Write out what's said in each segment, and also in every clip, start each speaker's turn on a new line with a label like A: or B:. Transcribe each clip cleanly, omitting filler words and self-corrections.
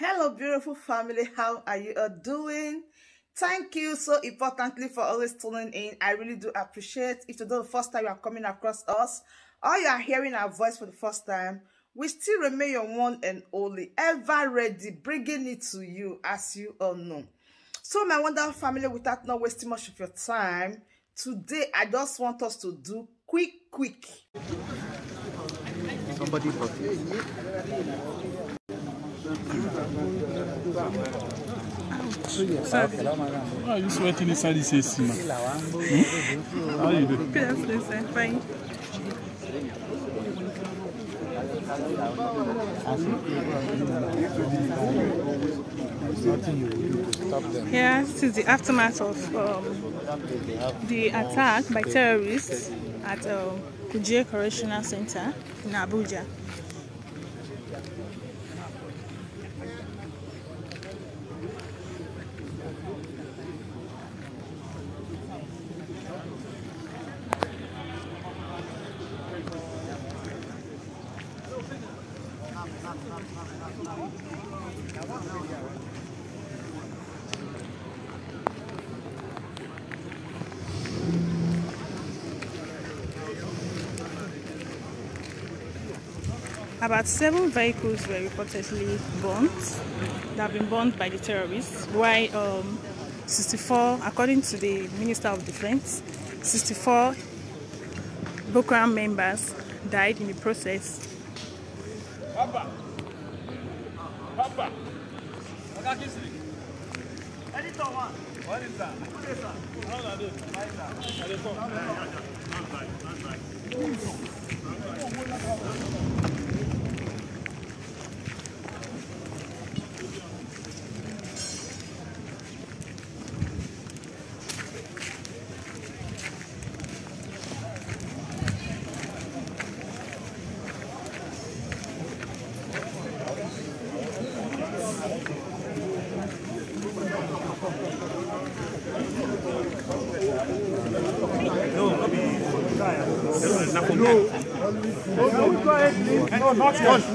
A: Hello, beautiful family. How are you all doing? Thank you so importantly for always tuning in. I really do appreciate. If today the first time you are coming across us, or you are hearing our voice for the first time, we still remain your one and only, ever ready, bringing it to you, as you all know. So, my wonderful family, without not wasting much of your time, today I just want us to do quick.
B: Somebody
C: Why are you sweating inside this AC, man? How are you doing?
D: Good, sir. Fine. Yeah, this is the aftermath of the attack by terrorists at Kuji Correctional Center in Abuja. About 7 vehicles were reportedly burnt, that have been burnt by the terrorists, while 64, according to the Minister of Defense, 64 Boko Haram members died in the process.
C: No, not yet. I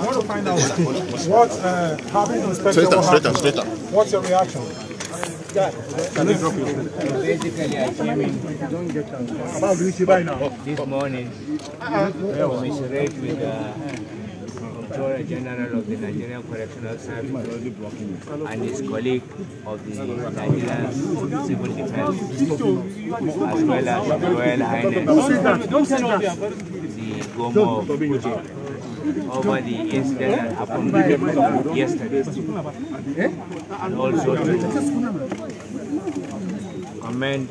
C: want to find out what having inspected straighter. What's your reaction?
E: Basically, I came in this morning to commiserate with the Controller General of the Nigerian Correctional Service and his colleague of the Nigerian Civil Defense, as well as the Royal Highness, the Gomo of Kuji, over the incident that happened yesterday, and also to commend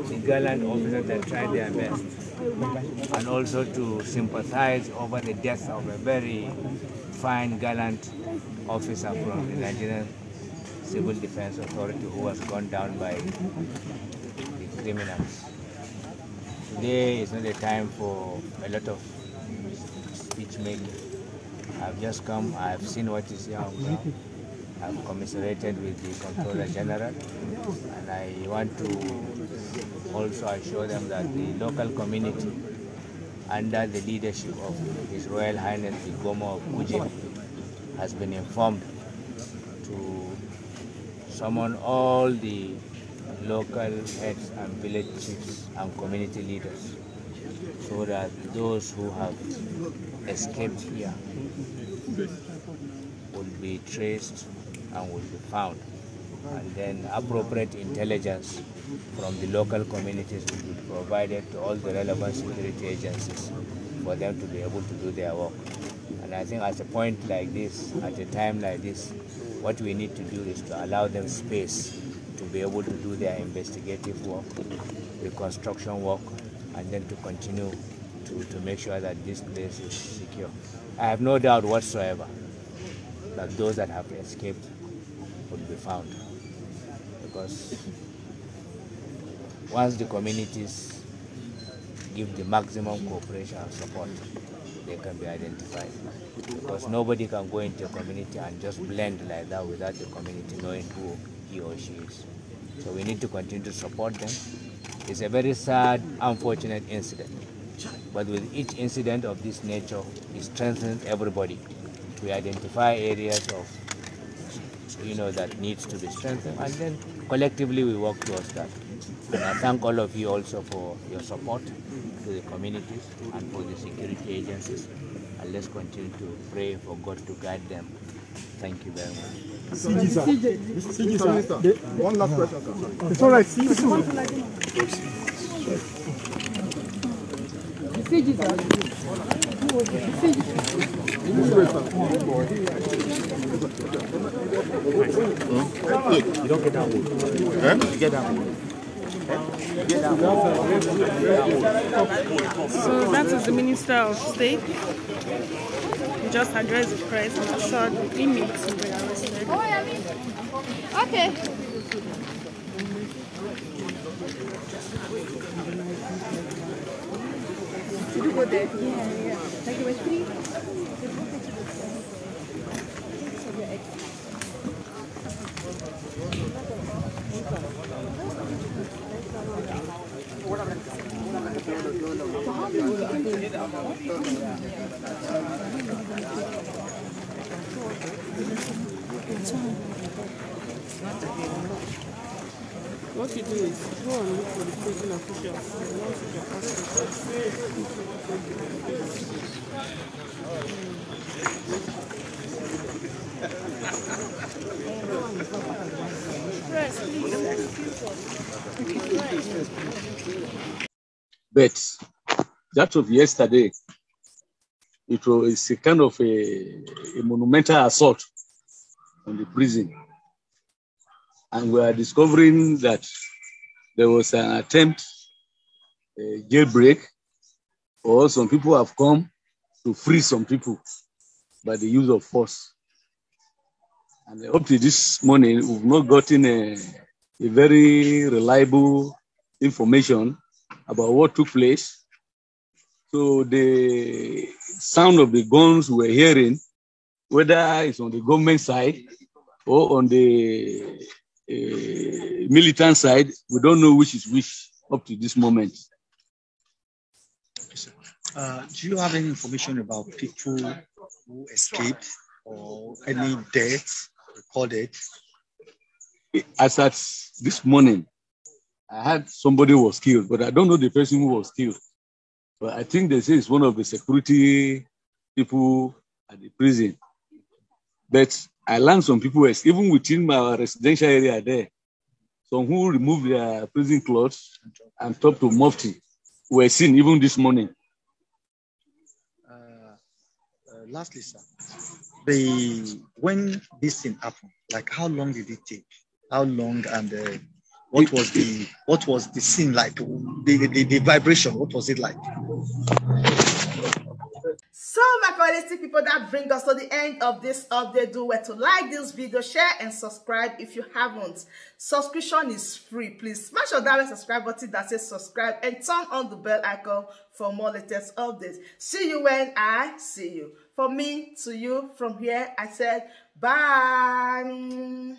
E: the gallant officers that tried their best, and also to sympathize over the death of a very fine, gallant officer from the Nigerian Civil Defense Authority who was gunned down by the criminals. Today is not a time for a lot of speech making. I've just come, I've seen what is here on ground. I've commiserated with the Controller General, and I want to also assure them that the local community, under the leadership of His Royal Highness the Gomo of Kuji, has been informed to summon all the local heads and village chiefs and community leaders, so that those who have escaped here will be traced and will be found, and then appropriate intelligence from the local communities will be provided to all the relevant security agencies for them to be able to do their work. And I think at a point like this, at a time like this, what we need to do is to allow them space to be able to do their investigative work, reconstruction work, and then to continue to make sure that this place is secure. I have no doubt whatsoever that those that have escaped will be found, because once the communities give the maximum cooperation and support, they can be identified. Because nobody can go into a community and just blend like that without the community knowing who he or she is. So we need to continue to support them. It's a very sad, unfortunate incident. But with each incident of this nature, it strengthens everybody. We identify areas of, that needs to be strengthened, and then collectively we work towards that. And I thank all of you also for your support to the communities and for the security agencies. And let's continue to pray for God to guide them. Thank you very much.
C: CG, sir. One last question, sir. It's all right. CG,
B: You don't get that one. You get that one.
D: So that is the Minister of State. He just addressed the press and assured the inmates to be arrested.
F: Okay. Did you go there? Yeah. Like it was pretty.
D: What you do is go and look for the prison officials.
B: But that of yesterday, it was a kind of a monumental assault on the prison. And we are discovering that there was an attempt, a jailbreak, or some people have come to free some people by the use of force. And up to this morning, we've not gotten a very reliable information about what took place. So the sound of the guns we're hearing, whether it's on the government side or on the militant side, we don't know which is which up to this moment.
G: Do you have any information about people who escaped or any deaths recorded?
B: As at this morning, I heard somebody was killed, but I don't know the person who was killed. But I think they say it's one of the security people at the prison. But I learned some people, even within my residential area there, some who removed their prison clothes and talked to Mufti were seen even this morning.
G: Lastly, sir, when this thing happened, like how long did it take? How long, and what was the scene like? The vibration, what was it like?
A: So my quality people, that brings us to the end of this update. Do well to like this video, share and subscribe if you haven't. Subscription is free. Please smash on that subscribe button that says subscribe and turn on the bell icon for more latest updates. See you when I see you. From me to you, from here I said bye.